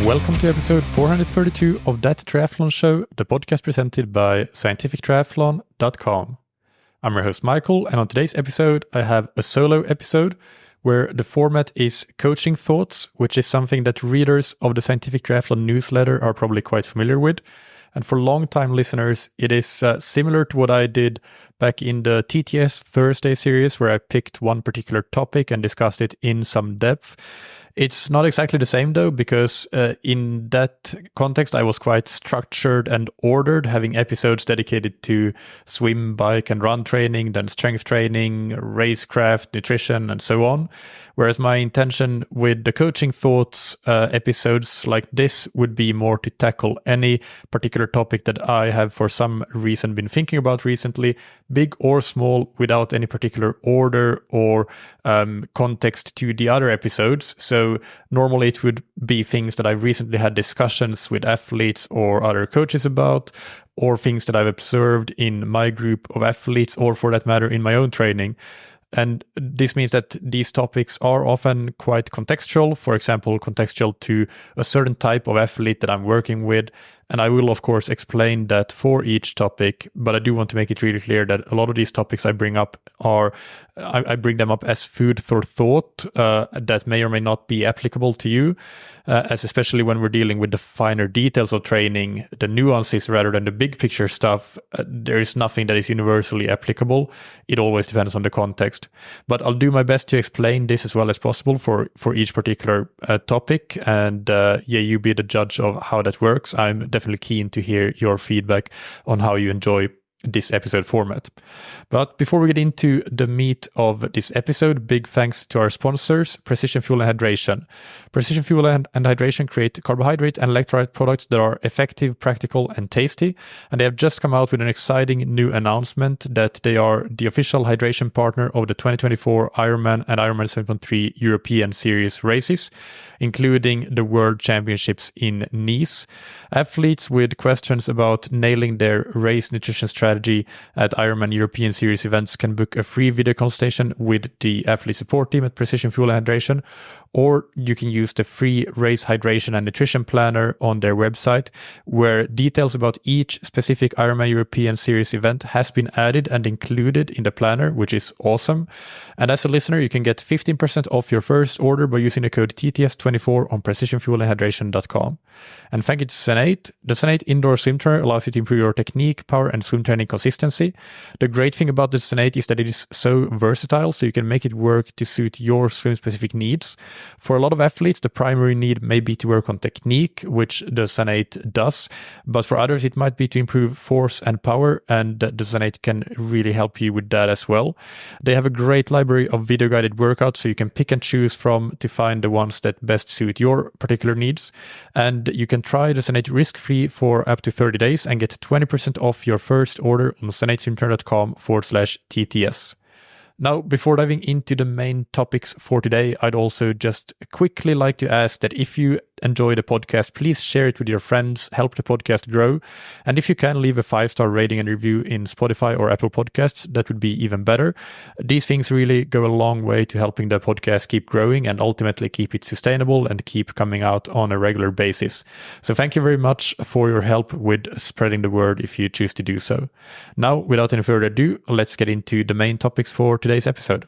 Welcome to episode 432 of That Triathlon Show, the podcast presented by scientifictriathlon.com. I'm your host Michael, and on today's episode I have a solo episode where the format is coaching thoughts, which is something that readers of the Scientific Triathlon newsletter are probably quite familiar with. And for long-time listeners, it is similar to what I did back in the TTS Thursday series, where I picked one particular topic and discussed it in some depth. It's not exactly the same though, because in that context, I was quite structured and ordered, having episodes dedicated to swim, bike, and run training, then strength training, racecraft, nutrition, and so on. Whereas my intention with the coaching thoughts episodes like this would be more to tackle any particular topic that I have for some reason been thinking about recently, big or small, without any particular order or context to the other episodes. So normally it would be things that I've recently had discussions with athletes or other coaches about, or things that I've observed in my group of athletes, or for that matter, in my own training. And this means that these topics are often quite contextual, for example, contextual to a certain type of athlete that I'm working with. And I will, of course, explain that for each topic, but I do want to make it really clear that a lot of these topics I bring up I bring them up as food for thought that may or may not be applicable to you, as especially when we're dealing with the finer details of training, the nuances rather than the big picture stuff. There is nothing that is universally applicable. It always depends on the context. But I'll do my best to explain this as well as possible for each particular topic. And you be the judge of how that works. I'm definitely keen to hear your feedback on how you enjoy this episode format. But before we get into the meat of this episode, big thanks to our sponsors, Precision Fuel and Hydration. Precision Fuel and Hydration create carbohydrate and electrolyte products that are effective, practical, and tasty. And they have just come out with an exciting new announcement that they are the official hydration partner of the 2024 Ironman and Ironman 7.3 European Series races, including the World Championships in Nice. Athletes with questions about nailing their race nutrition strategy at Ironman European Series events can book a free video consultation with the athlete support team at Precision Fuel and Hydration, or you can use the free race hydration and nutrition planner on their website, where details about each specific Ironman European Series event has been added and included in the planner, which is awesome. And as a listener, you can get 15% off your first order by using the code TTS24 on precisionfuelandhydration.com. And thank you to Zen8. The Zen8 indoor swim trainer allows you to improve your technique, power, and swim training consistency. The great thing about the Zen8 is that it is so versatile, so you can make it work to suit your swim-specific needs. For a lot of athletes, the primary need may be to work on technique, which the Zen8 does, but for others, it might be to improve force and power, and the Zen8 can really help you with that as well. They have a great library of video-guided workouts, so you can pick and choose from to find the ones that best suit your particular needs. And you can try the Zen8 risk-free for up to 30 days and get 20% off your first order on zen8swimtrainer.com/TTS. Now, before diving into the main topics for today, I'd also just quickly like to ask that if you enjoy the podcast, please share it with your friends, help the podcast grow. And if you can, leave a 5-star rating and review in Spotify or Apple Podcasts, that would be even better. These things really go a long way to helping the podcast keep growing and ultimately keep it sustainable and keep coming out on a regular basis. So thank you very much for your help with spreading the word if you choose to do so. Now, without any further ado, let's get into the main topics for today's episode.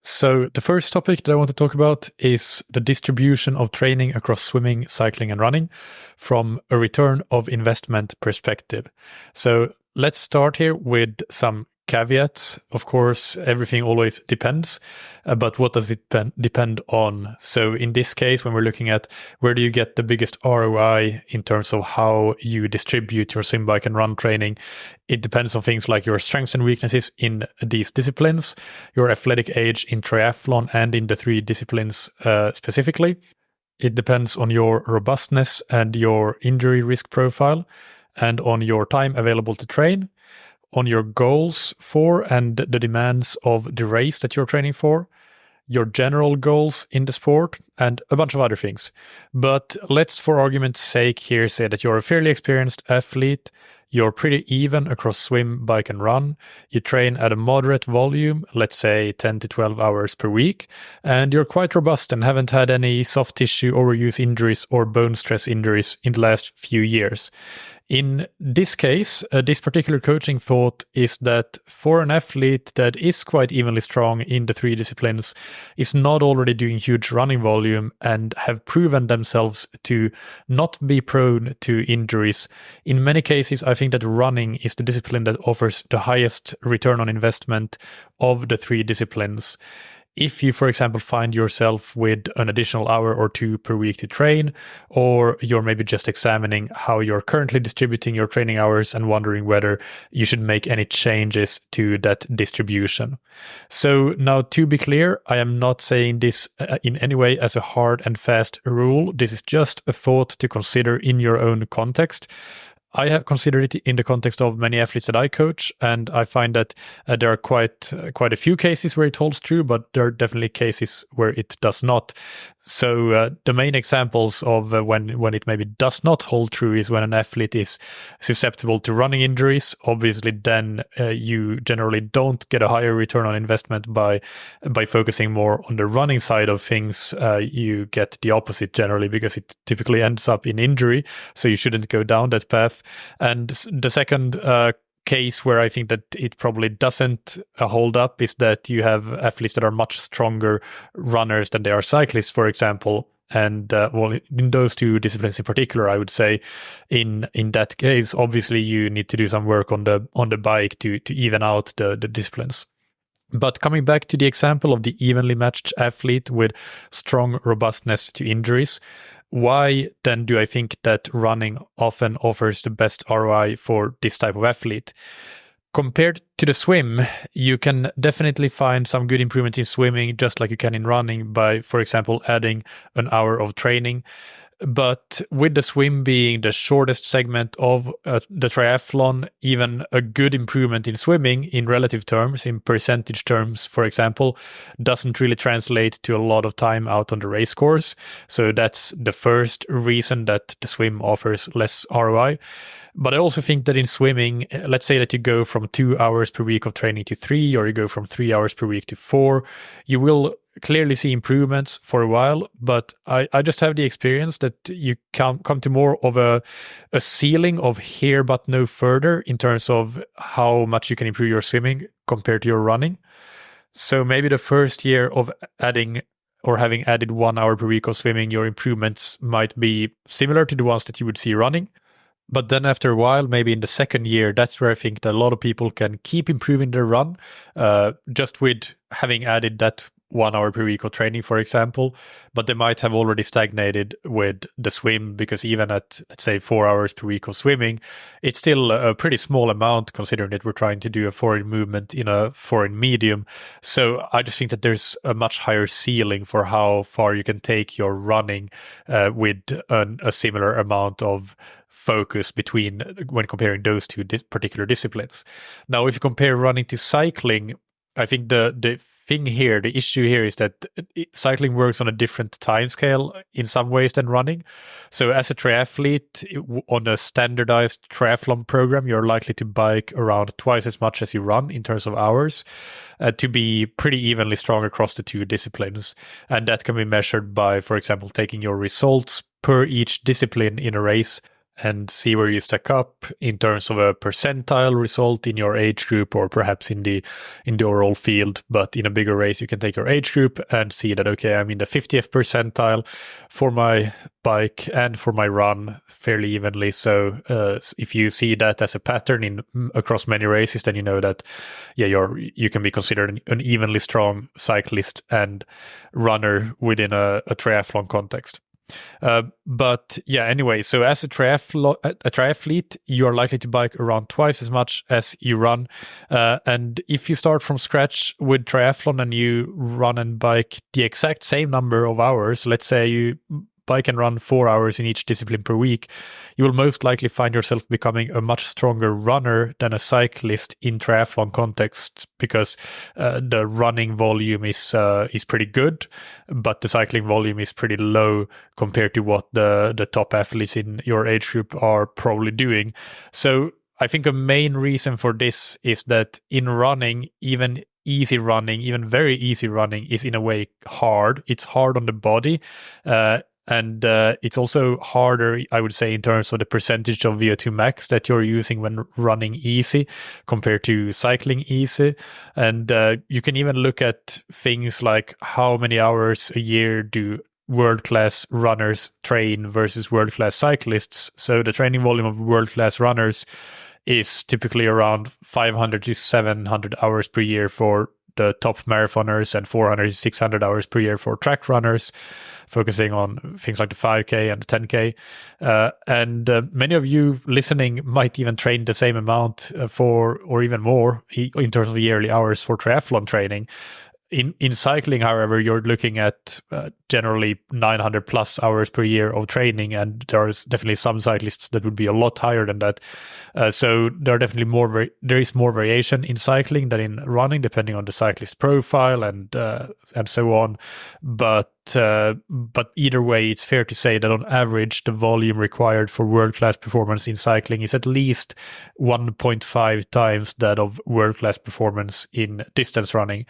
So the first topic that I want to talk about is the distribution of training across swimming, cycling, and running from a return of investment perspective. So let's start here with some caveats. Of course, everything always depends, but what does it depend on? So in this case, when we're looking at where do you get the biggest ROI in terms of how you distribute your swim, bike, and run training, it depends on things like your strengths and weaknesses in these disciplines, your athletic age in triathlon and in the 3 disciplines specifically. It depends on your robustness and your injury risk profile, and on your time available to train, on your goals for and the demands of the race that you're training for, your general goals in the sport, and a bunch of other things. But let's, for argument's sake here, say that you're a fairly experienced athlete, you're pretty even across swim, bike, and run. You train at a moderate volume, let's say 10 to 12 hours per week, and you're quite robust and haven't had any soft tissue overuse injuries or bone stress injuries in the last few years. In this case, this particular coaching thought is that for an athlete that is quite evenly strong in the three disciplines, is not already doing huge running volume and have proven themselves to not be prone to injuries, in many cases, I think that running is the discipline that offers the highest return on investment of the three disciplines. If you, for example, find yourself with an additional hour or two per week to train, or you're maybe just examining how you're currently distributing your training hours and wondering whether you should make any changes to that distribution. So now, to be clear, I am not saying this in any way as a hard and fast rule. This is just a thought to consider in your own context. I have considered it in the context of many athletes that I coach, and I find that there are quite a few cases where it holds true, but there are definitely cases where it does not. So the main examples of when it maybe does not hold true is when an athlete is susceptible to running injuries. Obviously, then you generally don't get a higher return on investment by focusing more on the running side of things. You get the opposite generally, because it typically ends up in injury. So you shouldn't go down that path. And the second case where I think that it probably doesn't hold up is that you have athletes that are much stronger runners than they are cyclists, for example. And in those two disciplines in particular, I would say in that case, obviously you need to do some work on the bike to even out the disciplines. But coming back to the example of the evenly matched athlete with strong robustness to injuries, why then do I think that running often offers the best ROI for this type of athlete? Compared to the swim, you can definitely find some good improvement in swimming, just like you can in running, by, for example, adding an hour of training. But with the swim being the shortest segment of the triathlon, even a good improvement in swimming in relative terms, in percentage terms, for example, doesn't really translate to a lot of time out on the race course. So that's the first reason that the swim offers less ROI. But I also think that in swimming, let's say that you go from 2 hours per week of training to 3, or you go from 3 hours per week to 4, you will clearly see improvements for a while. But I just have the experience that you come to more of a ceiling of here but no further in terms of how much you can improve your swimming compared to your running. So maybe the first year of adding or having added 1 hour per week of swimming, your improvements might be similar to the ones that you would see running. But then after a while, maybe in the second year, that's where I think that a lot of people can keep improving their run, just with having added that 1 hour per week of training, for example. But they might have already stagnated with the swim, because even at, let's say, 4 hours per week of swimming, it's still a pretty small amount considering that we're trying to do a foreign movement in a foreign medium. So I just think that there's a much higher ceiling for how far you can take your running with a similar amount of focus between when comparing those two particular disciplines. Now, if you compare running to cycling, I think the issue here is that cycling works on a different time scale in some ways than running. So as a triathlete on a standardized triathlon program, you're likely to bike around twice as much as you run in terms of hours, to be pretty evenly strong across the two disciplines. And that can be measured by, for example, taking your results per each discipline in a race and see where you stack up in terms of a percentile result in your age group, or perhaps in the overall field. But in a bigger race, you can take your age group and see that, okay, I'm in the 50th percentile for my bike and for my run fairly evenly. So if you see that as a pattern across many races, then you know that, yeah, you can be considered an evenly strong cyclist and runner within a triathlon context. But yeah, anyway, so as a triathlete, you're likely to bike around twice as much as you run. And if you start from scratch with triathlon and you run and bike the exact same number of hours, let's say you bike and run 4 hours in each discipline per week, you will most likely find yourself becoming a much stronger runner than a cyclist in triathlon context, because the running volume is pretty good, but the cycling volume is pretty low compared to what the top athletes in your age group are probably doing. So I think a main reason for this is that in running, even easy running, even very easy running, is in a way hard. It's hard on the body. And it's also harder, I would say, in terms of the percentage of VO2 max that you're using when running easy compared to cycling easy. And you can even look at things like how many hours a year do world-class runners train versus world-class cyclists. So the training volume of world-class runners is typically around 500 to 700 hours per year for the top marathoners and 400 to 600 hours per year for track runners, focusing on things like the 5K and the 10K. And many of you listening might even train the same amount or even more in terms of yearly hours for triathlon training. In cycling, however, you're looking at generally 900 plus hours per year of training, and there's definitely some cyclists that would be a lot higher than that. So there are definitely there is more variation in cycling than in running, depending on the cyclist profile and so on. But either way, it's fair to say that on average, the volume required for world-class performance in cycling is at least 1.5 times that of world-class performance in distance running.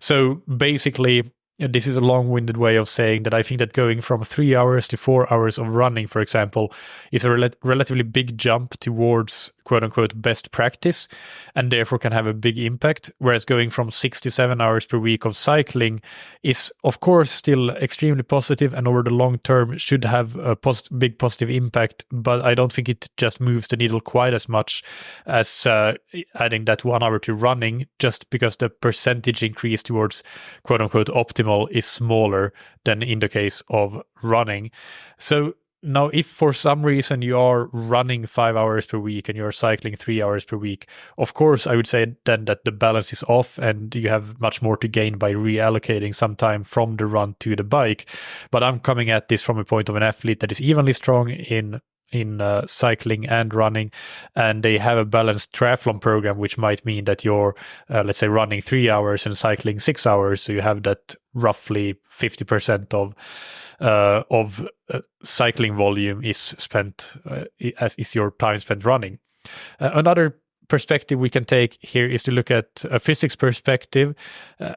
So basically, this is a long-winded way of saying that I think that going from 3 hours to 4 hours of running, for example, is a relatively big jump towards quote-unquote best practice, and therefore can have a big impact, whereas going from 6 to 7 hours per week of cycling is, of course, still extremely positive and over the long term should have a big positive impact, but I don't think it just moves the needle quite as much as adding that 1 hour to running, just because the percentage increase towards quote-unquote optimal is smaller than in the case of running. So now, if for some reason you are running 5 hours per week and you're cycling 3 hours per week, of course, I would say then that the balance is off and you have much more to gain by reallocating some time from the run to the bike. But I'm coming at this from a point of an athlete that is evenly strong in cycling and running, and they have a balanced triathlon program, which might mean that you're, let's say, running 3 hours and cycling 6 hours. So you have that roughly 50% of cycling volume is spent as is your time spent running. Another perspective we can take here is to look at a physics perspective,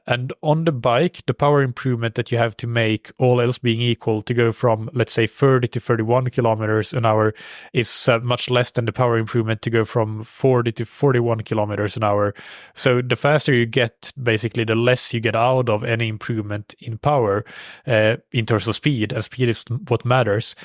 and on the bike, the power improvement that you have to make, all else being equal, to go from, let's say, 30 to 31 kilometers an hour is much less than the power improvement to go from 40 to 41 kilometers an hour. So the faster you get, basically, the less you get out of any improvement in power in terms of speed, and speed is what matters.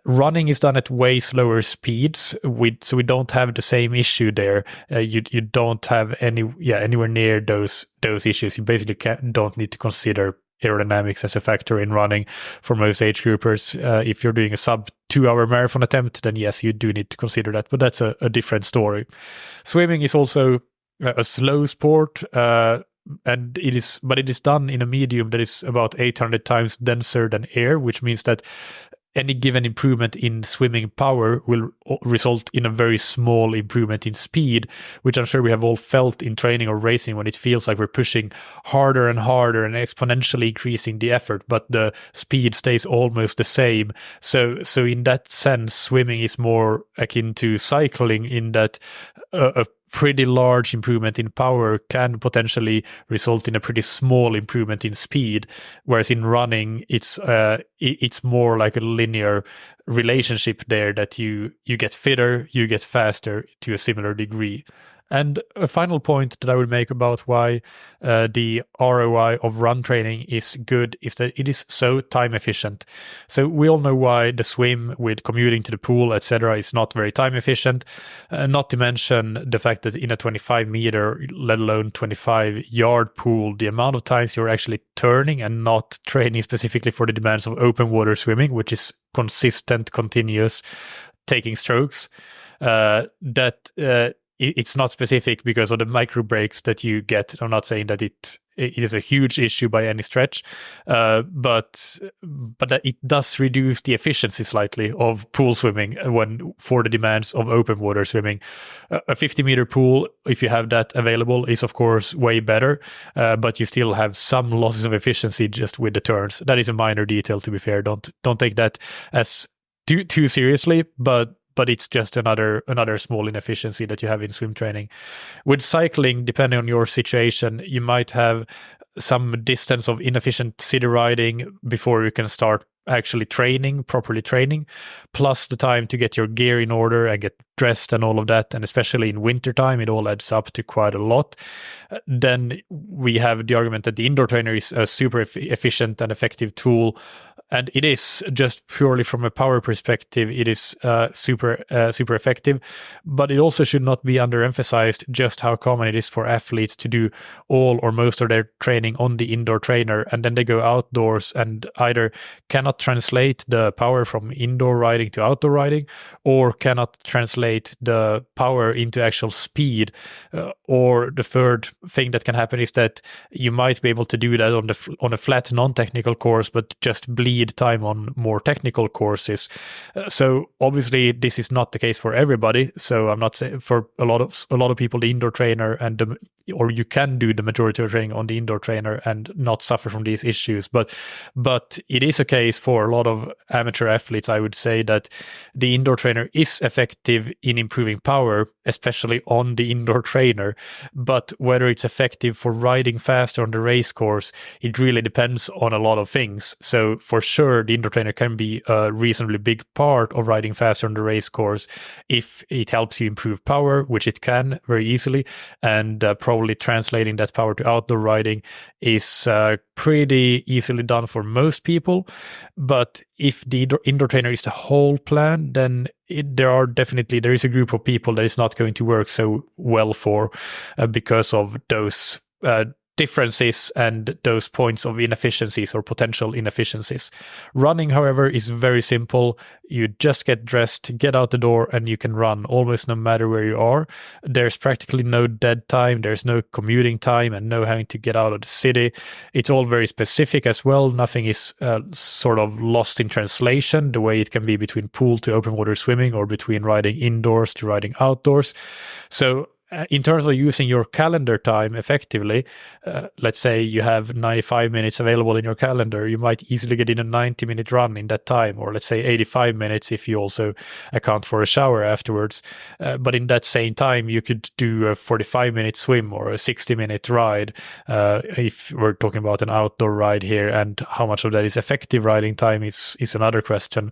Running is done at way slower speeds, so we don't have the same issue there. You don't have anywhere near those issues. You basically don't need to consider aerodynamics as a factor in running for most age groupers. If you're doing a sub 2 hour marathon attempt, then yes, you do need to consider that, but that's a different story. Swimming is also a slow sport, and it is done in a medium that is about 800 times denser than air, which means that any given improvement in swimming power will result in a very small improvement in speed, which I'm sure we have all felt in training or racing, when it feels like we're pushing harder and harder and exponentially increasing the effort, but the speed stays almost the same. So in that sense, swimming is more akin to cycling, in that a pretty large improvement in power can potentially result in a pretty small improvement in speed, whereas in running it's more like a linear relationship there, that you get fitter, you get faster to a similar degree. And a final point that I would make about why the ROI of run training is good is that it is so time efficient. So we all know why the swim with commuting to the pool, etc., is not very time efficient. Not to mention the fact that in a 25 meter, let alone 25 yard pool, the amount of times you're actually turning and not training specifically for the demands of open water swimming, which is consistent, continuous, taking strokes, it's not specific because of the micro breaks that you get. I'm not saying that it is a huge issue by any stretch, but that it does reduce the efficiency slightly of pool swimming for the demands of open water swimming. A 50-meter pool, if you have that available, is of course way better, but you still have some losses of efficiency just with the turns. That is a minor detail, to be fair. Don't take that as too seriously, but but it's just another small inefficiency that you have in swim training. With cycling, depending on your situation, you might have some distance of inefficient city riding before you can start actually properly training, plus the time to get your gear in order and get dressed and all of that. And especially in wintertime, it all adds up to quite a lot. Then we have the argument that the indoor trainer is a super efficient and effective tool. And it is, just purely from a power perspective, it is super effective. But it also should not be underemphasized just how common it is for athletes to do all or most of their training on the indoor trainer, and then they go outdoors and either cannot translate the power from indoor riding to outdoor riding, or cannot translate the power into actual speed. Or the third thing that can happen is that you might be able to do that on a flat non-technical course, but just bleed time on more technical courses. So obviously this is not the case for everybody. So I'm not saying for a lot of people, the indoor trainer or you can do the majority of training on the indoor trainer and not suffer from these issues. But it is a case for a lot of amateur athletes, I would say, that the indoor trainer is effective in improving power, especially on the indoor trainer. But whether it's effective for riding faster on the race course, it really depends on a lot of things. So for sure, the indoor trainer can be a reasonably big part of riding faster on the race course if it helps you improve power, which it can very easily, and probably translating that power to outdoor riding is pretty easily done for most people. But if the indoor trainer is the whole plan, then there is a group of people that is not going to work so well for because of those differences and those points of inefficiencies or potential inefficiencies. Running, however, is very simple. You just get dressed, get out the door, and you can run almost no matter where you are. There's practically no dead time. There's no commuting time and no having to get out of the city. It's all very specific as well. Nothing is sort of lost in translation, the way it can be between pool to open water swimming or between riding indoors to riding outdoors. So in terms of using your calendar time effectively, let's say you have 95 minutes available in your calendar, you might easily get in a 90-minute run in that time, or let's say 85 minutes if you also account for a shower afterwards. But in that same time, you could do a 45-minute swim or a 60-minute ride, if we're talking about an outdoor ride here, and how much of that is effective riding time is another question.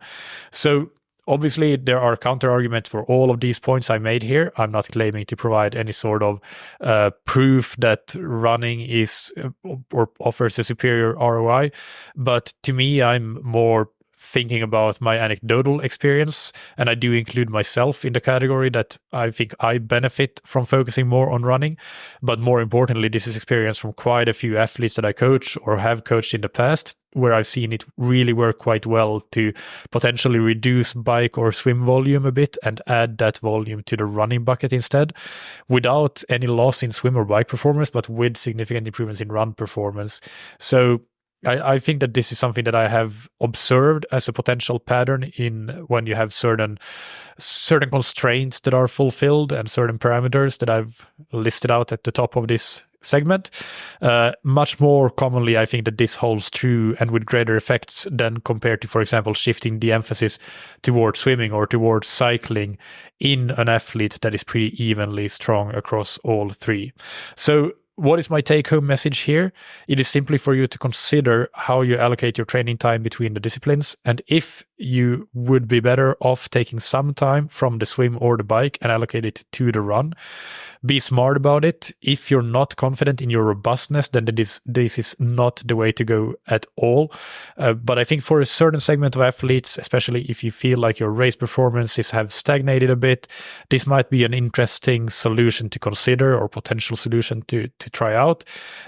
So obviously, there are counter arguments for all of these points I made here. I'm not claiming to provide any sort of proof that running is or offers a superior ROI, but to me, I'm more thinking about my anecdotal experience, and I do include myself in the category that I think I benefit from focusing more on running. But more importantly, this is experience from quite a few athletes that I coach or have coached in the past, where I've seen it really work quite well to potentially reduce bike or swim volume a bit and add that volume to the running bucket instead, without any loss in swim or bike performance, but with significant improvements in run performance. So I think that this is something that I have observed as a potential pattern in when you have certain constraints that are fulfilled and certain parameters that I've listed out at the top of this segment. Much more commonly, I think that this holds true and with greater effects than compared to, for example, shifting the emphasis towards swimming or towards cycling in an athlete that is pretty evenly strong across all three. So what is my take-home message here? It is simply for you to consider how you allocate your training time between the disciplines, and if you would be better off taking some time from the swim or the bike and allocate it to the run. Be smart about it. If you're not confident in your robustness, then this is not the way to go at all. But I think for a certain segment of athletes, especially if you feel like your race performances have stagnated a bit, this might be an interesting solution to consider or potential solution to try out.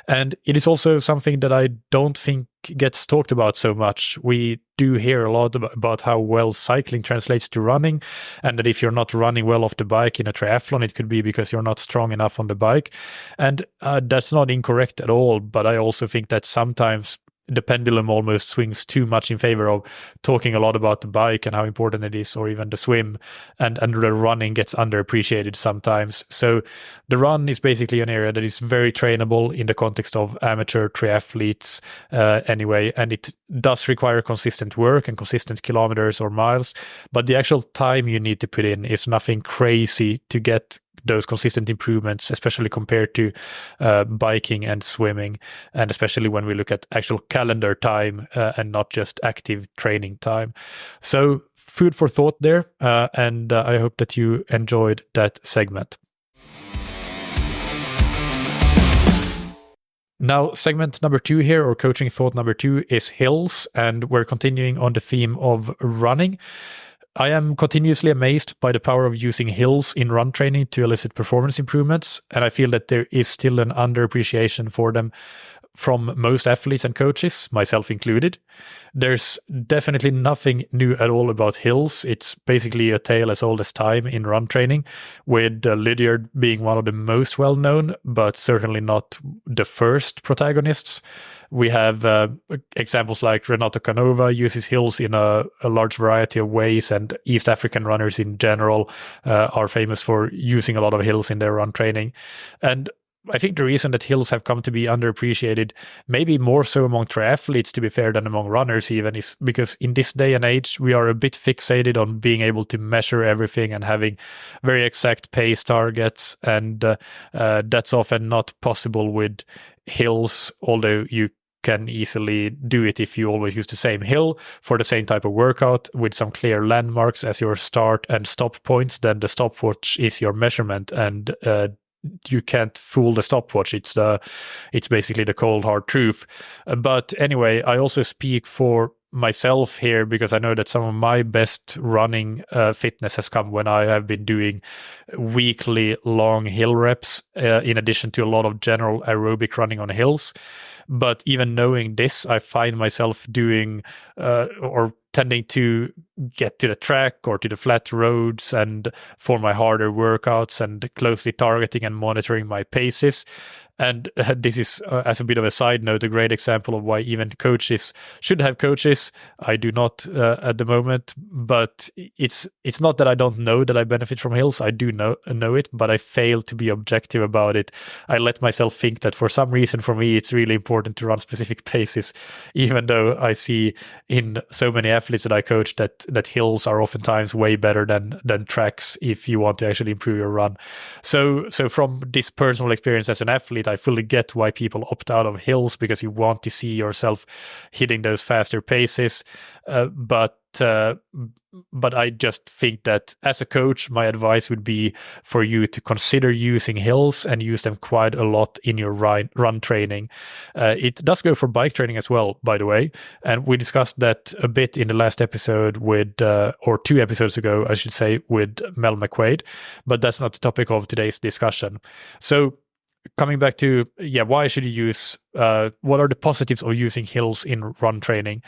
And it is also something that I don't think gets talked about so much. We do hear a lot about how well cycling translates to running, and that if you're not running well off the bike in a triathlon, it could be because you're not strong enough on the bike. And that's not incorrect at all, but I also think that sometimes the pendulum almost swings too much in favor of talking a lot about the bike and how important it is, or even the swim, and the running gets underappreciated sometimes. So the run is basically an area that is very trainable in the context of amateur triathletes anyway, and it does require consistent work and consistent kilometers or miles, but the actual time you need to put in is nothing crazy to get those consistent improvements, especially compared to biking and swimming, and especially when we look at actual calendar time and not just active training time. So food for thought there, and I hope that you enjoyed that segment. Now, segment number 2 here, or coaching thought number 2, is hills, and we're continuing on the theme of running. I am continuously amazed by the power of using hills in run training to elicit performance improvements, and I feel that there is still an underappreciation for them from most athletes and coaches, myself included. There's definitely nothing new at all about hills. It's basically a tale as old as time in run training, with Lydiard being one of the most well-known, but certainly not the first protagonists. We have examples like Renato Canova uses hills in a large variety of ways, and East African runners in general are famous for using a lot of hills in their run training. And I think the reason that hills have come to be underappreciated, maybe more so among triathletes, to be fair, than among runners even, is because in this day and age, we are a bit fixated on being able to measure everything and having very exact pace targets. And that's often not possible with hills, although you can easily do it if you always use the same hill for the same type of workout with some clear landmarks as your start and stop points. Then the stopwatch is your measurement, and you can't fool the stopwatch. It's basically the cold hard truth. But anyway, I also speak for myself here because I know that some of my best running fitness has come when I have been doing weekly long hill reps, in addition to a lot of general aerobic running on hills. But even knowing this, I find myself doing or tending to get to the track or to the flat roads and for my harder workouts and closely targeting and monitoring my paces. And this is, as a bit of a side note, a great example of why even coaches should have coaches. I do not at the moment, but it's not that I don't know that I benefit from hills. I do know it, but I fail to be objective about it. I let myself think that for some reason, for me, it's really important to run specific paces, even though I see in so many athletes that I coach that hills are oftentimes way better than tracks if you want to actually improve your run. So from this personal experience as an athlete, I fully get why people opt out of hills, because you want to see yourself hitting those faster paces. But I just think that as a coach, my advice would be for you to consider using hills and use them quite a lot in your run training. It does go for bike training as well, by the way. And we discussed that a bit in the last episode or 2 episodes ago, I should say, with Mel McQuaid. But that's not the topic of today's discussion. So coming back to, why should you use, what are the positives of using hills in run training?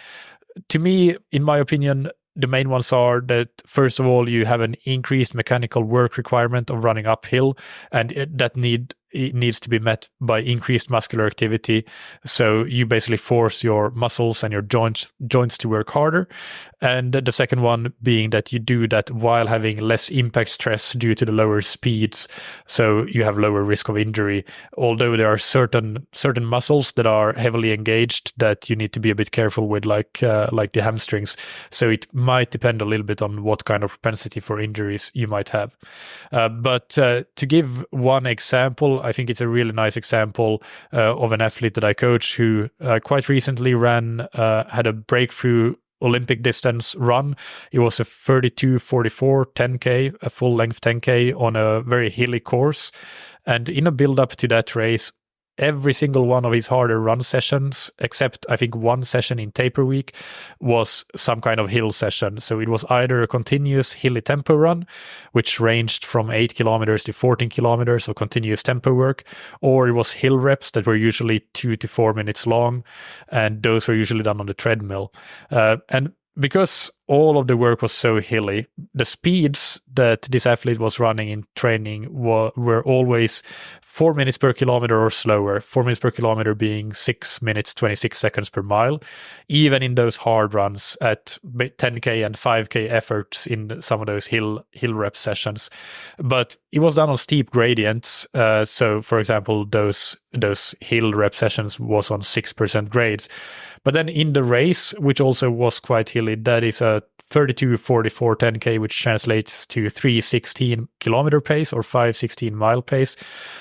To me, in my opinion, the main ones are that, first of all, you have an increased mechanical work requirement of running uphill, and it needs to be met by increased muscular activity. So you basically force your muscles and your joints to work harder. And the second one being that you do that while having less impact stress due to the lower speeds. So you have lower risk of injury, although there are certain muscles that are heavily engaged that you need to be a bit careful with, like the hamstrings. So it might depend a little bit on what kind of propensity for injuries you might have. But to give one example, I think it's a really nice example of an athlete that I coach who quite recently had a breakthrough Olympic distance run. It was a 32:44 10K, a full length 10K on a very hilly course. And in a build up to that race, every single one of his harder run sessions, except I think one session in taper week, was some kind of hill session. So it was either a continuous hilly tempo run, which ranged from 8 kilometers to 14 kilometers of continuous tempo work, or it was hill reps that were usually 2 to 4 minutes long, and those were usually done on the treadmill. And because all of the work was so hilly. The speeds that this athlete was running in training were always 4 minutes per kilometer or slower, 4 minutes per kilometer being 6 minutes, 26 seconds per mile, even in those hard runs at 10K and 5K efforts in some of those hill rep sessions. But it was done on steep gradients. So, for example, those hill rep sessions was on 6% grades. But then in the race, which also was quite hilly, that is a 32:44 10K, which translates to 3:16 kilometer pace or 5:16 mile pace.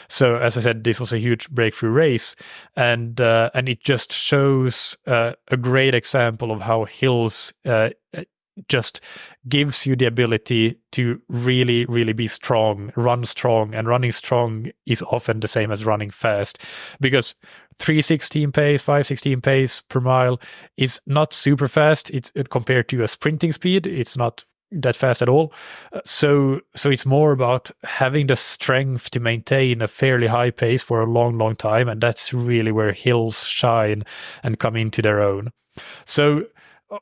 So as I said, this was a huge breakthrough race, and it just shows a great example of how hills just gives you the ability to really, really be strong, run strong, and running strong is often the same as running fast, because 3:16 pace, 5:16 pace per mile is not super fast. It's compared to a sprinting speed. It's not that fast at all. So it's more about having the strength to maintain a fairly high pace for a long, long time. And that's really where hills shine and come into their own. So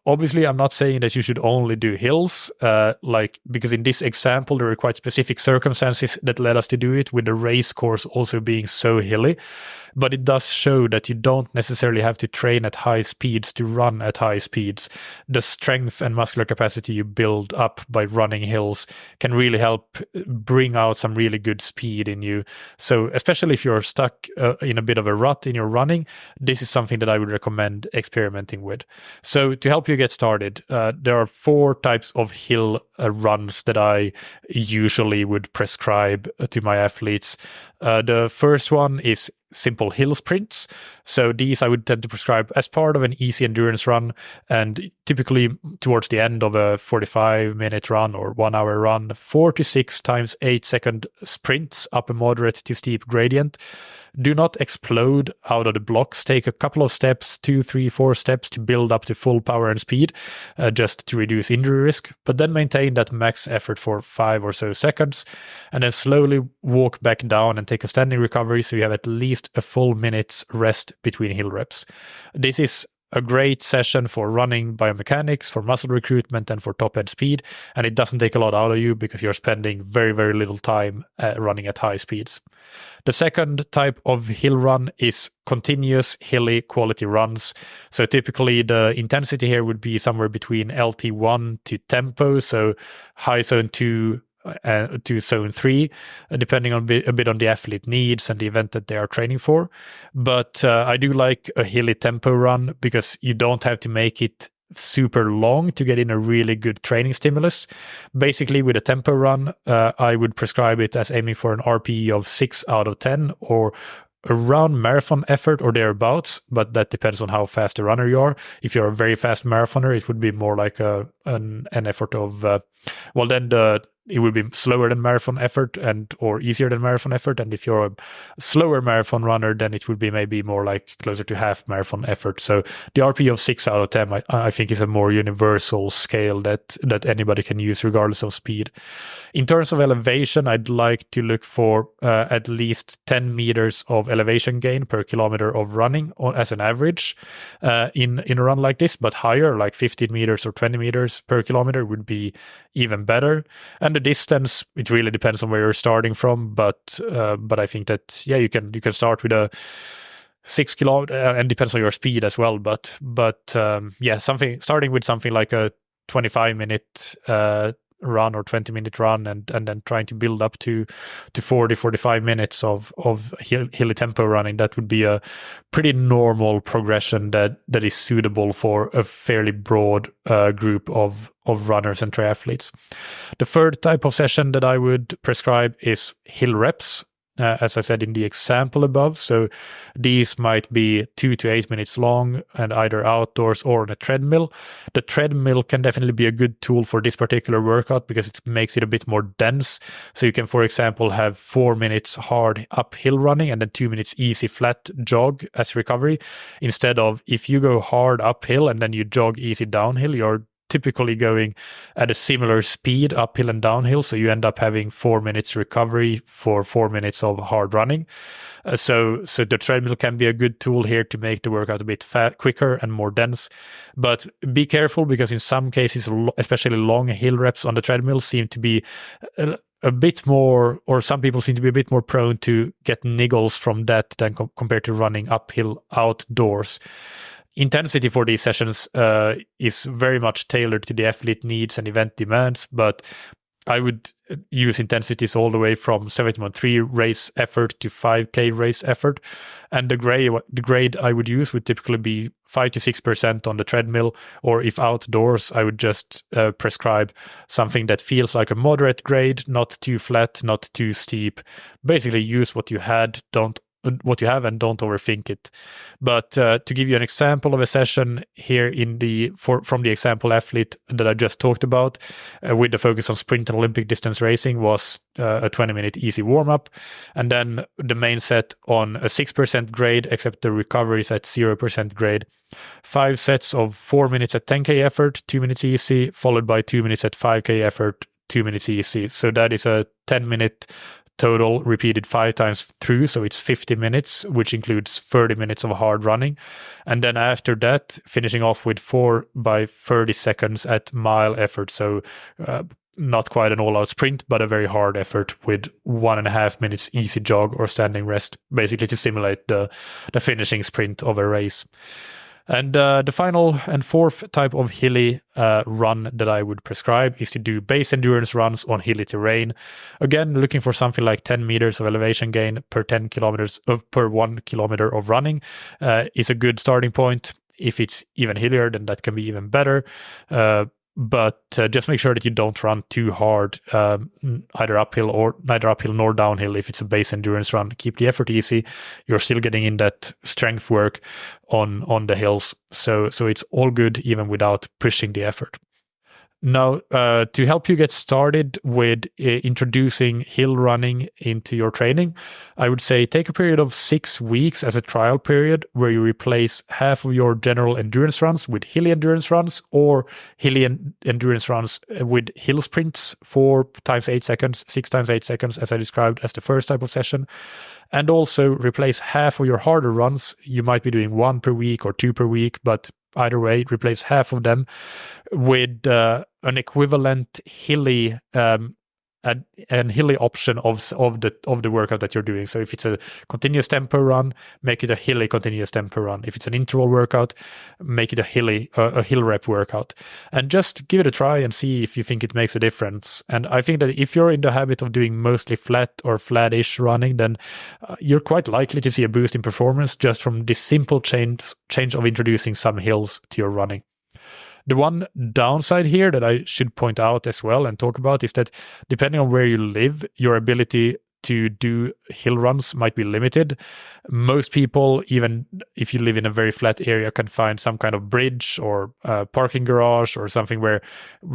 obviously, I'm not saying that you should only do hills, because in this example, there were quite specific circumstances that led us to do it, with the race course also being so hilly. But it does show that you don't necessarily have to train at high speeds to run at high speeds. The strength and muscular capacity you build up by running hills can really help bring out some really good speed in you. So especially if you're stuck in a bit of a rut in your running, this is something that I would recommend experimenting with. So to help you get started, there are 4 types of hill runs that I usually would prescribe to my athletes. The first one is simple hill sprints. So these I would tend to prescribe as part of an easy endurance run, and typically towards the end of a 45-minute run or 1 hour run, 4 to 6 times 8-second sprints up a moderate to steep gradient. Do not explode out of the blocks. Take a couple of steps, 2, 3, 4 steps to build up to full power and speed, just to reduce injury risk. But then maintain that max effort for 5 or so seconds, and then slowly walk back down and take a standing recovery so you have at least a full minute's rest between hill reps. This is a great session for running biomechanics, for muscle recruitment, and for top-end speed. And it doesn't take a lot out of you because you're spending very, very little time running at high speeds. The second type of hill run is continuous hilly quality runs. So typically the intensity here would be somewhere between LT1 to tempo, so high zone 2 to zone 3, depending on a bit on the athlete needs and the event that they are training for. But I do like a hilly tempo run because you don't have to make it super long to get in a really good training stimulus. Basically, with a tempo run, I would prescribe it as aiming for an RPE of 6 out of 10 or around marathon effort or thereabouts, but that depends on how fast a runner you are. If you're a very fast marathoner, it would be more like an effort of it would be slower than marathon effort or easier than marathon effort. And if you're a slower marathon runner, then it would be maybe more like closer to half marathon effort. So the RP of 6 out of 10, I think, is a more universal scale that anybody can use regardless of speed. In terms of elevation, I'd like to look for at least 10 meters of elevation gain per kilometer of running as an average in a run like this, but higher, like 15 meters or 20 meters per kilometer would be even better. And the distance, it really depends on where you're starting from, but I think that you can start with a 6 kilometer, and depends on your speed as well. But starting with something like a 25-minute run or 20-minute run, and then trying to build up to 40-45 minutes of hilly tempo running. That would be a pretty normal progression that is suitable for a fairly broad group of runners and triathletes. The third type of session that I would prescribe is hill reps, as I said in the example above. So these might be 2 to 8 minutes long and either outdoors or on a treadmill. The treadmill can definitely be a good tool for this particular workout because it makes it a bit more dense. So you can, for example, have 4 minutes hard uphill running and then 2 minutes easy flat jog as recovery. Instead of, if you go hard uphill and then you jog easy downhill, you're typically going at a similar speed uphill and downhill. So you end up having 4 minutes recovery for 4 minutes of hard running. So the treadmill can be a good tool here to make the workout a bit quicker and more dense. But be careful, because in some cases, especially long hill reps on the treadmill seem to be a bit more, or some people seem to be a bit more prone to get niggles from that than compared to running uphill outdoors. Intensity for these sessions is very much tailored to the athlete needs and event demands, but I would use intensities all the way from 70.3 race effort to 5K race effort. And the grade I would use would typically be 5 to 6% on the treadmill, or if outdoors, I would just prescribe something that feels like a moderate grade, not too flat, not too steep. Basically use what you have and don't overthink it. But to give you an example of a session here from the example athlete that I just talked about, with the focus on sprint and Olympic distance racing, was a 20-minute easy warm-up, and then the main set on a 6% grade, except the recovery is at 0% grade. 5 sets of 4 minutes at 10K effort, 2 minutes easy, followed by 2 minutes at 5K effort, 2 minutes easy. So that is a 10-minute total repeated 5 times through, so it's 50 minutes, which includes 30 minutes of hard running. And then after that, finishing off with 4 by 30 seconds at mile effort. So not quite an all-out sprint, but a very hard effort with 1.5 minutes easy jog or standing rest, basically to simulate the finishing sprint of a race. And the final and fourth type of hilly run that I would prescribe is to do base endurance runs on hilly terrain. Again, looking for something like 10 meters of elevation gain per 1 kilometer of running is a good starting point. If it's even hillier, then that can be even better. But just make sure that you don't run too hard, neither uphill nor downhill. If it's a base endurance run, keep the effort easy. You're still getting in that strength work on the hills. So it's all good even without pushing the effort. Now, to help you get started with introducing hill running into your training, I would say take a period of 6 weeks as a trial period where you replace half of your general endurance runs with hilly endurance runs, or hilly endurance runs with hill sprints, 4 times 8 seconds, 6 times 8 seconds, as I described as the first type of session. And also replace half of your harder runs. You might be doing 1 per week or 2 per week, but either way, replace half of them with an equivalent hilly and hilly option of the workout that you're doing. So if it's a continuous tempo run, make it a hilly continuous tempo run. If it's an interval workout, make it a hill rep workout, and just give it a try and see if you think it makes a difference. And I think that if you're in the habit of doing mostly flat or flat-ish running, then you're quite likely to see a boost in performance just from this simple change of introducing some hills to your running. The one downside here that I should point out as well and talk about is that depending on where you live, your ability to do hill runs might be limited. Most people, even if you live in a very flat area, can find some kind of bridge or parking garage or something where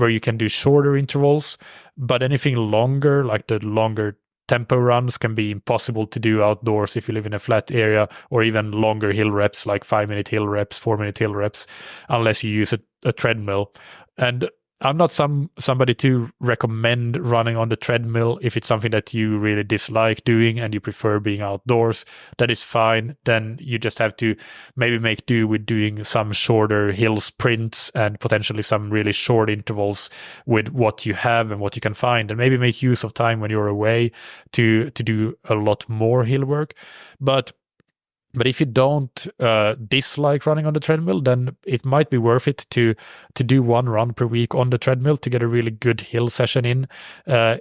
you can do shorter intervals. But anything longer, like the longer tempo runs, can be impossible to do outdoors if you live in a flat area, or even longer hill reps like 5-minute hill reps, 4-minute hill reps, unless you use a treadmill. And I'm not somebody to recommend running on the treadmill. If it's something that you really dislike doing and you prefer being outdoors, that is fine. Then you just have to maybe make do with doing some shorter hill sprints and potentially some really short intervals with what you have and what you can find, and maybe make use of time when you're away to do a lot more hill work. But if you don't dislike running on the treadmill, then it might be worth it to do 1 run per week on the treadmill to get a really good hill session in. I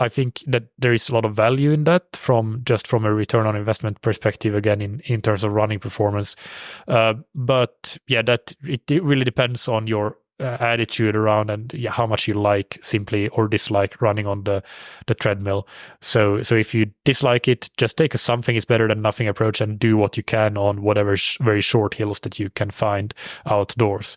think that there is a lot of value in that from a return on investment perspective, again, in terms of running performance. But yeah, it really depends on your attitude around and how much you like simply or dislike running on the treadmill. So if you dislike it, just take a something is better than nothing approach and do what you can on whatever very short hills that you can find outdoors.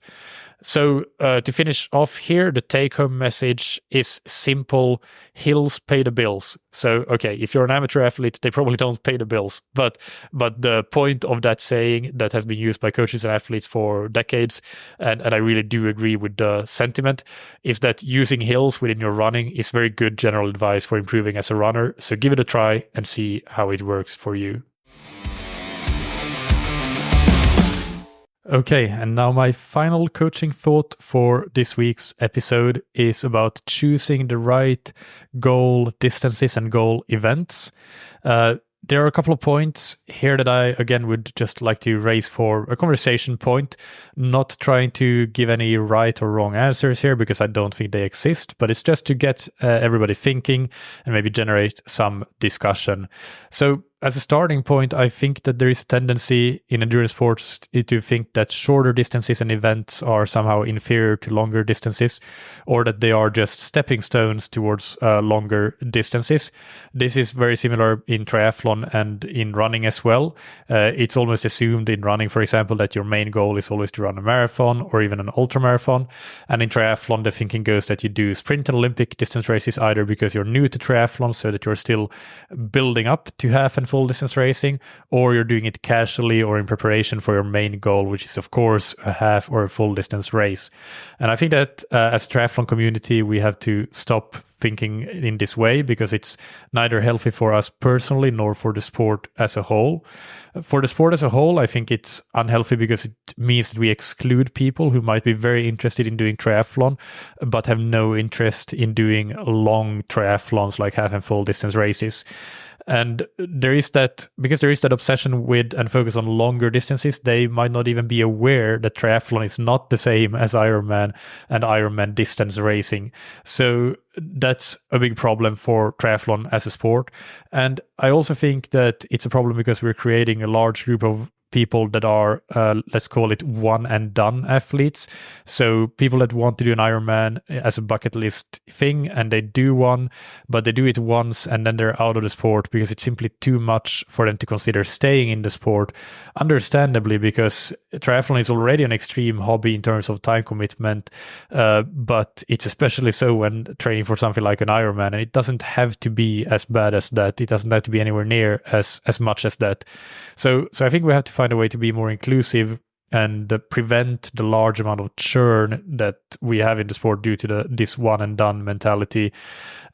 So to finish off here, the take-home message is simple: hills pay the bills. So, okay, if you're an amateur athlete, they probably don't pay the bills. But the point of that saying that has been used by coaches and athletes for decades, and I really do agree with the sentiment, is that using hills within your running is very good general advice for improving as a runner. So give it a try and see how it works for you. Okay, and now my final coaching thought for this week's episode is about choosing the right goal distances and goal events. There are a couple of points here that I, again, would just like to raise for a conversation point, not trying to give any right or wrong answers here because I don't think they exist, but it's just to get everybody thinking and maybe generate some discussion. So as a starting point, I think that there is a tendency in endurance sports to think that shorter distances and events are somehow inferior to longer distances, or that they are just stepping stones towards longer distances. This is very similar in triathlon and in running as well. It's almost assumed in running, for example, that your main goal is always to run a marathon or even an ultramarathon. And in triathlon, the thinking goes that you do sprint and Olympic distance races either because you're new to triathlon, so that you're still building up to half and full distance racing, or you're doing it casually or in preparation for your main goal, which is of course a half or a full distance race. And I think that as a triathlon community, we have to stop thinking in this way because it's neither healthy for us personally nor for the sport as a whole. For the sport as a whole, I think it's unhealthy because it means that we exclude people who might be very interested in doing triathlon but have no interest in doing long triathlons like half and full distance races. And there is that, because there is that obsession with and focus on longer distances, they might not even be aware that triathlon is not the same as Ironman and Ironman distance racing. So that's a big problem for triathlon as a sport. And I also think that it's a problem because we're creating a large group of people that are, let's call it one and done athletes. So people that want to do an Ironman as a bucket list thing, and they do one, but they do it once and then they're out of the sport because it's simply too much for them to consider staying in the sport. Understandably, because triathlon is already an extreme hobby in terms of time commitment, but it's especially so when training for something like an Ironman, and it doesn't have to be as bad as that. It doesn't have to be anywhere near as much as that. So I think we have to find a way to be more inclusive and prevent the large amount of churn that we have in the sport due to this one and done mentality,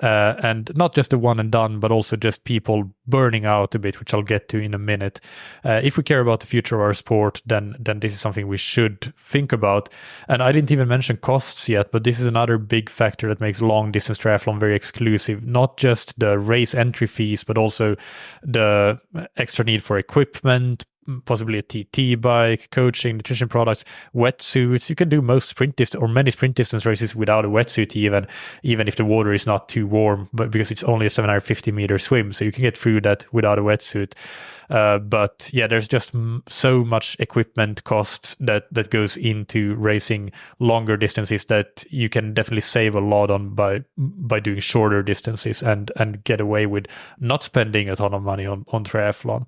and not just the one and done, but also just people burning out a bit, which I'll get to in a minute. If we care about the future of our sport, then this is something we should think about. And I didn't even mention costs yet, but this is another big factor that makes long distance triathlon very exclusive. Not just the race entry fees, but also the extra need for equipment, possibly a TT bike, coaching, nutrition products, wetsuits. You can do most sprint distance or many sprint distance races without a wetsuit even if the water is not too warm, but because it's only a 750 meter swim. So you can get through that without a wetsuit. But yeah, there's just so much equipment costs that goes into racing longer distances that you can definitely save a lot on by doing shorter distances and get away with not spending a ton of money on triathlon.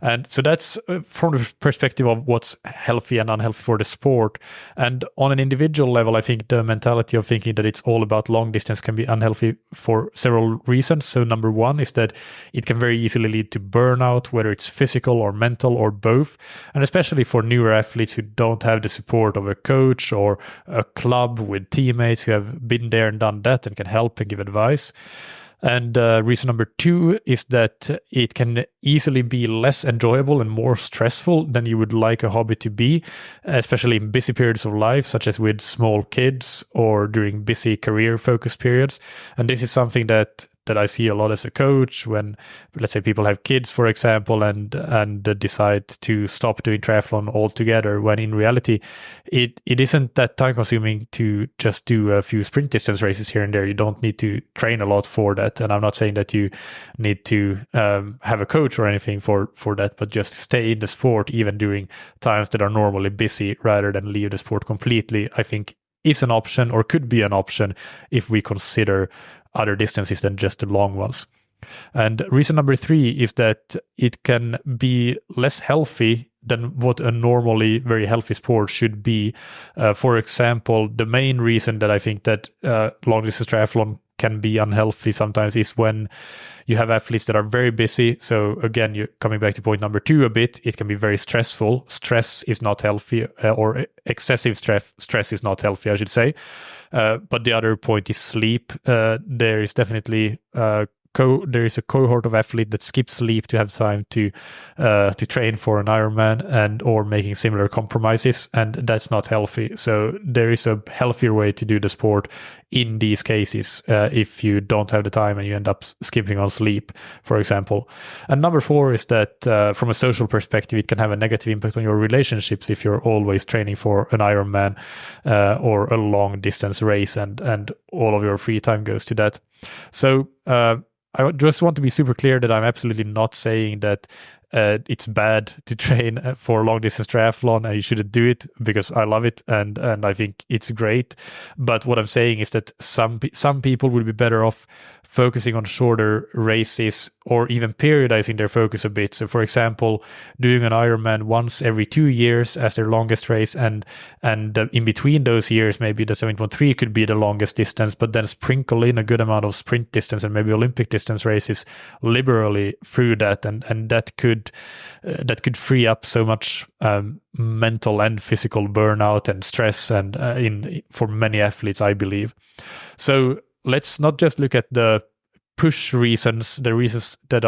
And so that's from the perspective of what's healthy and unhealthy for the sport. And on an individual level, I think the mentality of thinking that it's all about long distance can be unhealthy for several reasons. So number one is that it can very easily lead to burnout, whether it's physical or mental or both. And especially for newer athletes who don't have the support of a coach or a club with teammates who have been there and done that and can help and give advice. And reason number two is that it can easily be less enjoyable and more stressful than you would like a hobby to be, especially in busy periods of life, such as with small kids or during busy career-focused periods. And this is something that I see a lot as a coach when, let's say, people have kids, for example, and decide to stop doing triathlon altogether, when in reality, it isn't that time consuming to just do a few sprint distance races here and there. You don't need to train a lot for that. And I'm not saying that you need to have a coach or anything for that, but just stay in the sport even during times that are normally busy rather than leave the sport completely, I think is an option, or could be an option, if we consider other distances than just the long ones. And reason number three is that it can be less healthy than what a normally very healthy sport should be. For example, the main reason that I think that long distance triathlon can be unhealthy sometimes is when you have athletes that are very busy. So again, you're coming back to point number 2 a bit. It can be very stressful. Stress is not healthy, or excessive stress is not healthy, I should say. But the other point is sleep. There is definitely there is a cohort of athlete that skips sleep to have time to train for an Ironman and or making similar compromises, and that's not healthy. So there is a healthier way to do the sport in these cases if you don't have the time and you end up skipping on sleep, for example. And number 4 is that from a social perspective, it can have a negative impact on your relationships if you're always training for an Ironman or a long distance race, and all of your free time goes to that. So I just want to be super clear that I'm absolutely not saying that it's bad to train for long distance triathlon and you shouldn't do it, because I love it and I think it's great. But what I'm saying is that some people will be better off focusing on shorter races or even periodizing their focus a bit. So for example, doing an Ironman once every 2 years as their longest race, and in between those years, maybe the 7.3 could be the longest distance, but then sprinkle in a good amount of sprint distance and maybe Olympic distance races liberally through that, and that could free up so much mental and physical burnout and stress, and for many athletes, I believe. So let's not just look at the push reasons, the reasons that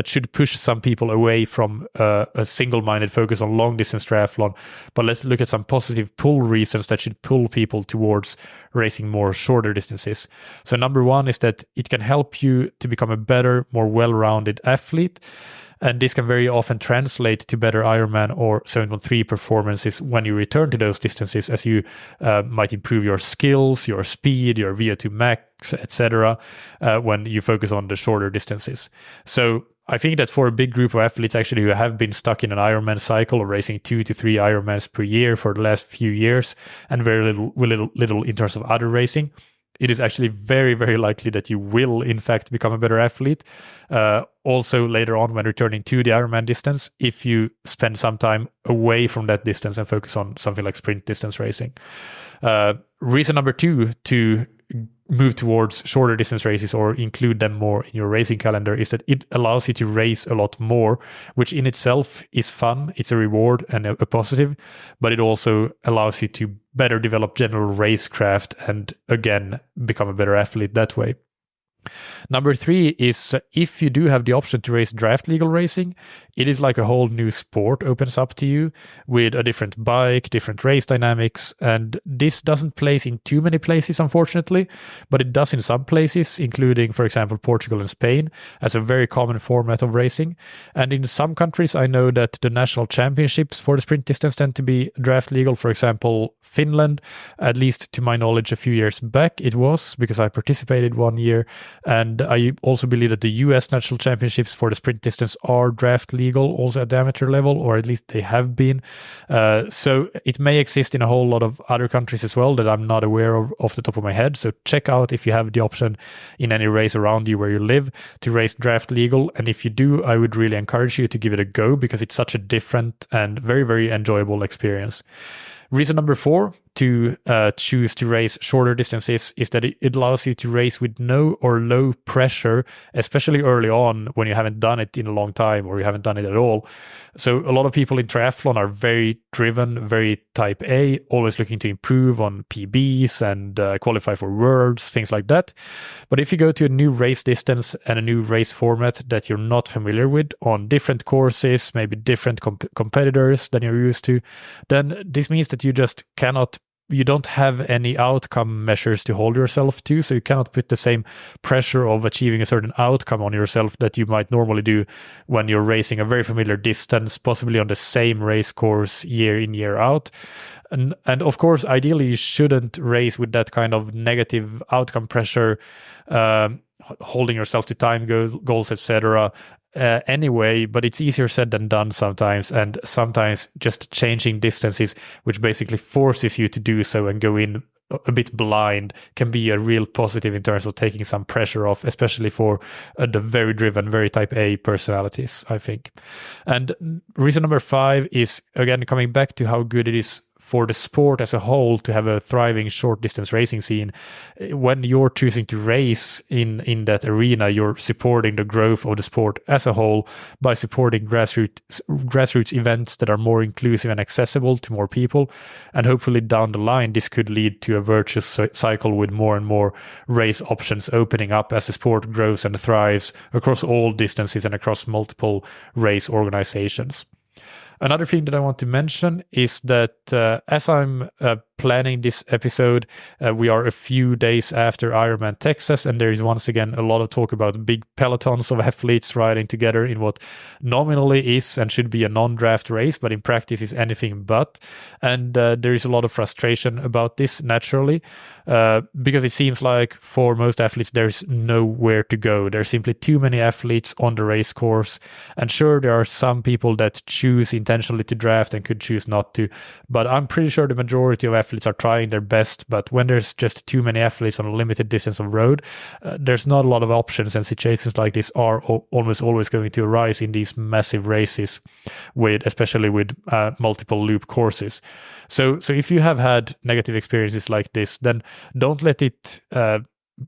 should push some people away from a single-minded focus on long-distance triathlon, but let's look at some positive pull reasons that should pull people towards racing more shorter distances. So number 1 is that it can help you to become a better, more well-rounded athlete. And this can very often translate to better Ironman or 7.3 performances when you return to those distances, as you might improve your skills, your speed, your VO2 max, etc. When you focus on the shorter distances. So I think that for a big group of athletes actually who have been stuck in an Ironman cycle of racing 2 to 3 Ironmans per year for the last few years and very little in terms of other racing, it is actually very, very likely that you will, in fact, become a better athlete. Also, later on, when returning to the Ironman distance, if you spend some time away from that distance and focus on something like sprint distance racing. Reason number 2 to move towards shorter distance races or include them more in your racing calendar is that it allows you to race a lot more, which in itself is fun. It's a reward and a positive, but it also allows you to better develop general racecraft and again become a better athlete that way. Number 3 is if you do have the option to race draft legal racing, it is like a whole new sport opens up to you with a different bike, different race dynamics, and this doesn't place in too many places, unfortunately, but it does in some places, including, for example, Portugal and Spain, as a very common format of racing. And in some countries, I know that the national championships for the sprint distance tend to be draft legal. For example, Finland, at least to my knowledge, a few years back, it was, because I participated one year. And I also believe that the US national championships for the sprint distance are draft legal, also at the amateur level, or at least they have been. So it may exist in a whole lot of other countries as well that I'm not aware of off the top of my head. So check out if you have the option in any race around you where you live to race draft legal. And if you do, I would really encourage you to give it a go because it's such a different and very, very enjoyable experience. Reason number 4 to choose to race shorter distances is that it allows you to race with no or low pressure, especially early on when you haven't done it in a long time or you haven't done it at all. So a lot of people in triathlon are very driven, very type A, always looking to improve on PBs and qualify for worlds, things like that. But if you go to a new race distance and a new race format that you're not familiar with on different courses, maybe different competitors than you're used to, then this means that you don't have any outcome measures to hold yourself to, so you cannot put the same pressure of achieving a certain outcome on yourself that you might normally do when you're racing a very familiar distance, possibly on the same race course year in, year out. And of course, ideally, you shouldn't race with that kind of negative outcome pressure holding yourself to time goals, etc. Anyway, but it's easier said than done sometimes, and sometimes just changing distances, which basically forces you to do so and go in a bit blind, can be a real positive in terms of taking some pressure off, especially for the very driven, very type A personalities, I think. And reason number 5 is, again, coming back to how good it is for the sport as a whole to have a thriving short distance racing scene. When you're choosing to race in that arena, you're supporting the growth of the sport as a whole by supporting grassroots events that are more inclusive and accessible to more people. And hopefully down the line, this could lead to a virtuous cycle with more and more race options opening up as the sport grows and thrives across all distances and across multiple race organizations. Another thing that I want to mention is that as I'm planning this episode, we are a few days after Ironman Texas, and there is once again a lot of talk about big pelotons of athletes riding together in what nominally is and should be a non-draft race, but in practice is anything but. And there is a lot of frustration about this, naturally, because it seems like for most athletes there's nowhere to go. There's simply too many athletes on the race course, and sure, there are some people that choose intentionally to draft and could choose not to, but I'm pretty sure the majority of athletes are trying their best. But when there's just too many athletes on a limited distance of road, there's not a lot of options, and situations like this are almost always going to arise in these massive races, especially with multiple loop courses. So if you have had negative experiences like this, then don't let it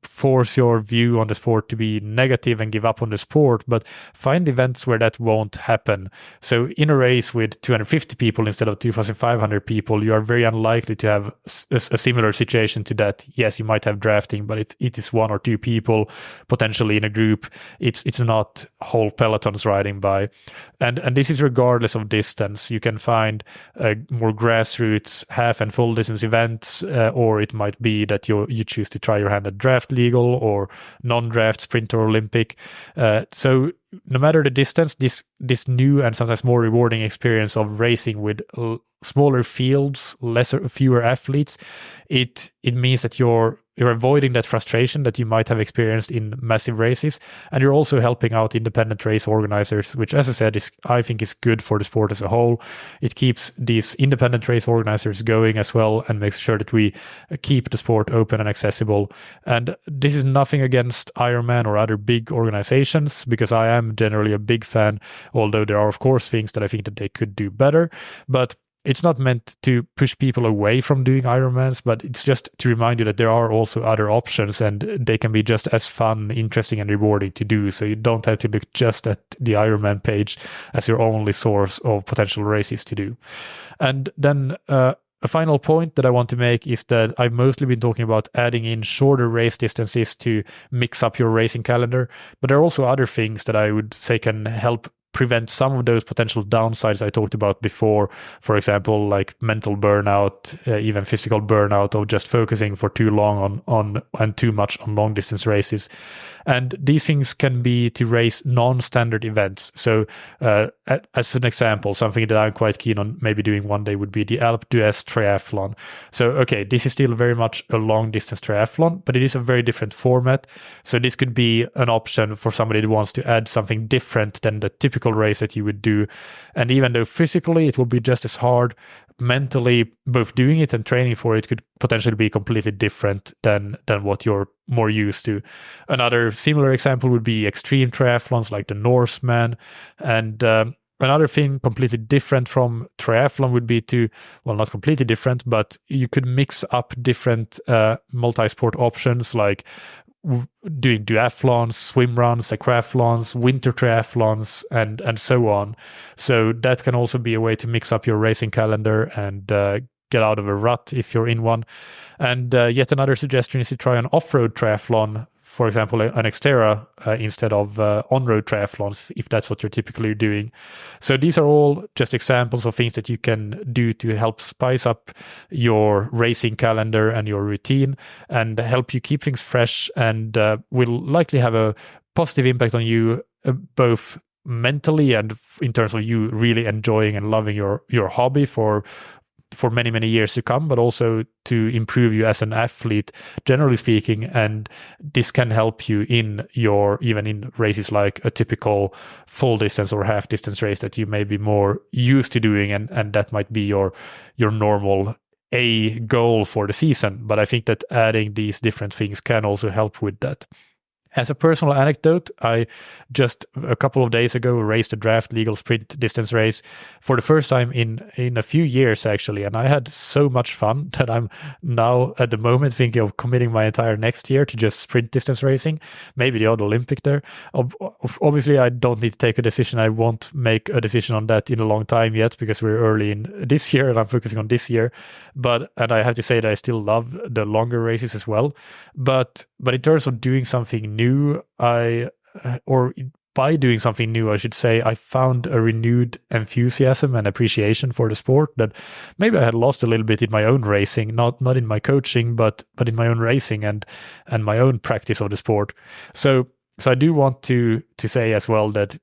force your view on the sport to be negative and give up on the sport, but find events where that won't happen. So in a race with 250 people instead of 2,500 people, you are very unlikely to have a similar situation to that. Yes, you might have drafting, but it is 1 or 2 people potentially in a group. It's not whole pelotons riding by. And this is regardless of distance. You can find more grassroots half and full distance events, or it might be that you choose to try your hand at draft legal or non-draft sprint or Olympic. So no matter the distance, this new and sometimes more rewarding experience of racing with smaller fields, fewer athletes, it means that you're avoiding that frustration that you might have experienced in massive races, and you're also helping out independent race organizers, which, as I said, I think is good for the sport as a whole. It keeps these independent race organizers going as well, and makes sure that we keep the sport open and accessible. And this is nothing against Ironman or other big organizations, because I am generally a big fan, although there are of course things that I think that they could do better. But it's not meant to push people away from doing Ironmans, but it's just to remind you that there are also other options, and they can be just as fun, interesting, and rewarding to do. So you don't have to look just at the Ironman page as your only source of potential races to do. And then a final point that I want to make is that I've mostly been talking about adding in shorter race distances to mix up your racing calendar, but there are also other things that I would say can help prevent some of those potential downsides I talked about before. For example, like mental burnout, even physical burnout of just focusing for too long on and too much on long distance races. And these things can be to race non-standard events. So as an example, something that I'm quite keen on maybe doing one day would be the That Triathlon. So, okay, this is still very much a long distance triathlon, but it is a very different format. So this could be an option for somebody who wants to add something different than the typical race that you would do. And even though physically it will be just as hard, mentally, both doing it and training for it could potentially be completely different than what you're more used to. Another similar example would be extreme triathlons like the Norseman. And another thing completely different from triathlon would be not completely different, but you could mix up different multi-sport options like doing duathlons, swim runs, aquathlons, winter triathlons, and so on. So that can also be a way to mix up your racing calendar and get out of a rut if you're in one. And yet another suggestion is to try an off-road triathlon, for example, an Xterra instead of on-road triathlons, if that's what you're typically doing. So these are all just examples of things that you can do to help spice up your racing calendar and your routine and help you keep things fresh, and will likely have a positive impact on you both mentally and in terms of you really enjoying and loving your hobby for for many, many years to come, but also to improve you as an athlete, generally speaking. And this can help you even in races like a typical full distance or half distance race that you may be more used to doing. And that might be your normal goal for the season. But I think that adding these different things can also help with that. As a personal anecdote, I just a couple of days ago raced a draft legal sprint distance race for the first time in a few years, actually. And I had so much fun that I'm now at the moment thinking of committing my entire next year to just sprint distance racing, maybe the odd Olympic there. Obviously, I don't need to take a decision. I won't make a decision on that in a long time yet because we're early in this year and I'm focusing on this year. And I have to say that I still love the longer races as well. But in terms of doing something new, by doing something new, I should say, I found a renewed enthusiasm and appreciation for the sport that maybe I had lost a little bit in my own racing, not in my coaching, but in my own racing and my own practice of the sport. So I do want to say as well that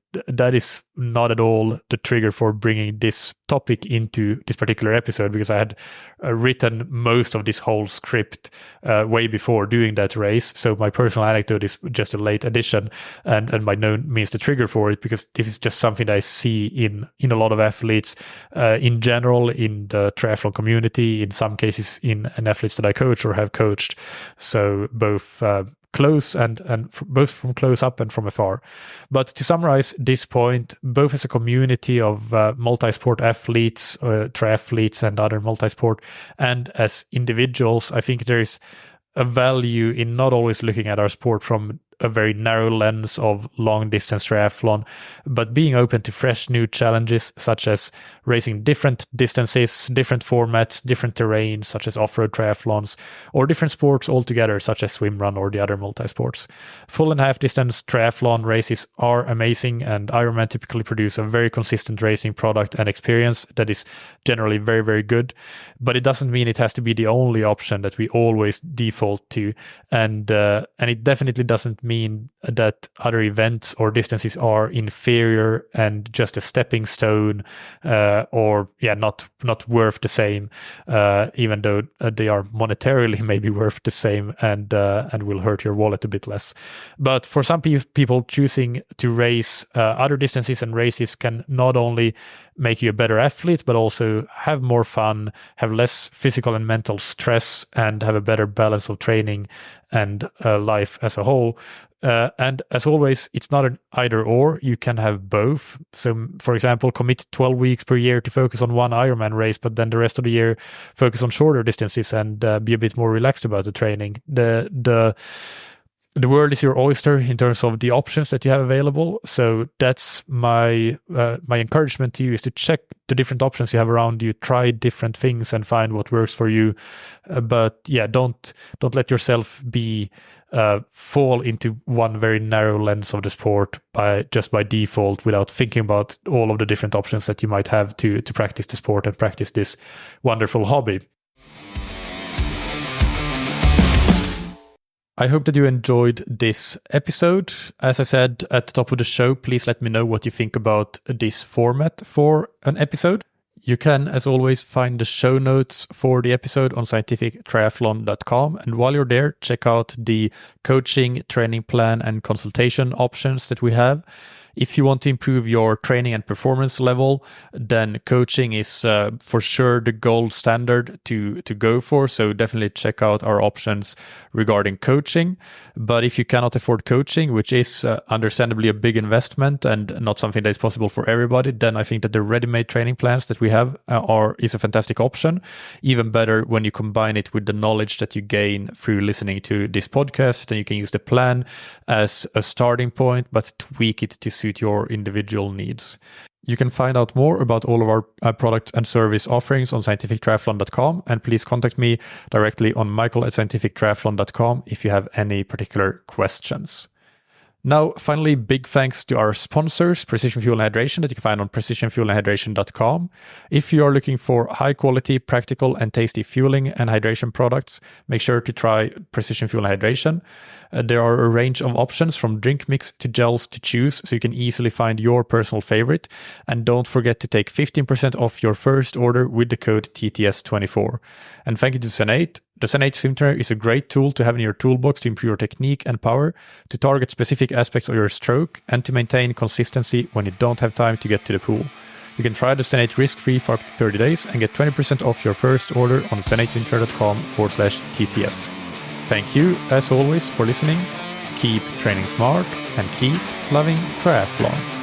is not at all the trigger for bringing this topic into this particular episode, because I had written most of this whole script way before doing that race. So my personal anecdote is just a late addition and by no means the trigger for it, because this is just something that I see in a lot of athletes in general, in the triathlon community, in some cases in athletes that I coach or have coached. So both close and both from close up and from afar. But to summarize this point, both as a community of multi-sport athletes, triathletes and other multi-sport, and as individuals, I think there is a value in not always looking at our sport from a very narrow lens of long distance triathlon, but being open to fresh new challenges, such as racing different distances, different formats, different terrains, such as off-road triathlons, or different sports altogether, such as swim run or the other multi-sports. Full and half distance triathlon races are amazing, and Ironman typically produce a very consistent racing product and experience that is generally very, very good. But it doesn't mean it has to be the only option that we always default to, and it definitely doesn't mean that other events or distances are inferior and just a stepping stone, or not worth the same, even though they are monetarily maybe worth the same and will hurt your wallet a bit less. But for some people, choosing to race other distances and races can not only make you a better athlete, but also have more fun, have less physical and mental stress, and have a better balance of training and life as a whole. And as always, it's not an either or. You can have both. So, for example, commit 12 weeks per year to focus on one Ironman race, but then the rest of the year focus on shorter distances and be a bit more relaxed about the training. The world is your oyster in terms of the options that you have available. So that's my encouragement to you, is to check the different options you have around you, try different things and find what works for you. But yeah, don't let yourself fall into one very narrow lens of the sport by default, without thinking about all of the different options that you might have to practice the sport and practice this wonderful hobby. I hope that you enjoyed this episode. As I said at the top of the show, please let me know what you think about this format for an episode. You can, as always, find the show notes for the episode on scientifictriathlon.com. And while you're there, check out the coaching, training plan, and consultation options that we have. If you want to improve your training and performance level, then coaching is for sure the gold standard to go for. So definitely check out our options regarding coaching. But if you cannot afford coaching, which is understandably a big investment and not something that is possible for everybody, then I think that the ready-made training plans that we have is a fantastic option. Even better when you combine it with the knowledge that you gain through listening to this podcast. Then you can use the plan as a starting point, but tweak it to suit your individual needs. You can find out more about all of our product and service offerings on scientifictriathlon.com, and please contact me directly on michael@scientifictriathlon.com if you have any particular questions. Now, finally, big thanks to our sponsors, Precision Fuel and Hydration, that you can find on precisionfuelandhydration.com. If you are looking for high quality, practical and tasty fueling and hydration products, make sure to try Precision Fuel and Hydration. There are a range of options from drink mix to gels to choose, so you can easily find your personal favorite. And don't forget to take 15% off your first order with the code TTS24. And thank you to Zen8. The Zen8 swim trainer is a great tool to have in your toolbox to improve your technique and power, to target specific aspects of your stroke, and to maintain consistency when you don't have time to get to the pool. You can try the Zen8 risk-free for up to 30 days and get 20% off your first order on zen8swimtrainer.com/TTS. Thank you, as always, for listening. Keep training smart and keep loving triathlon.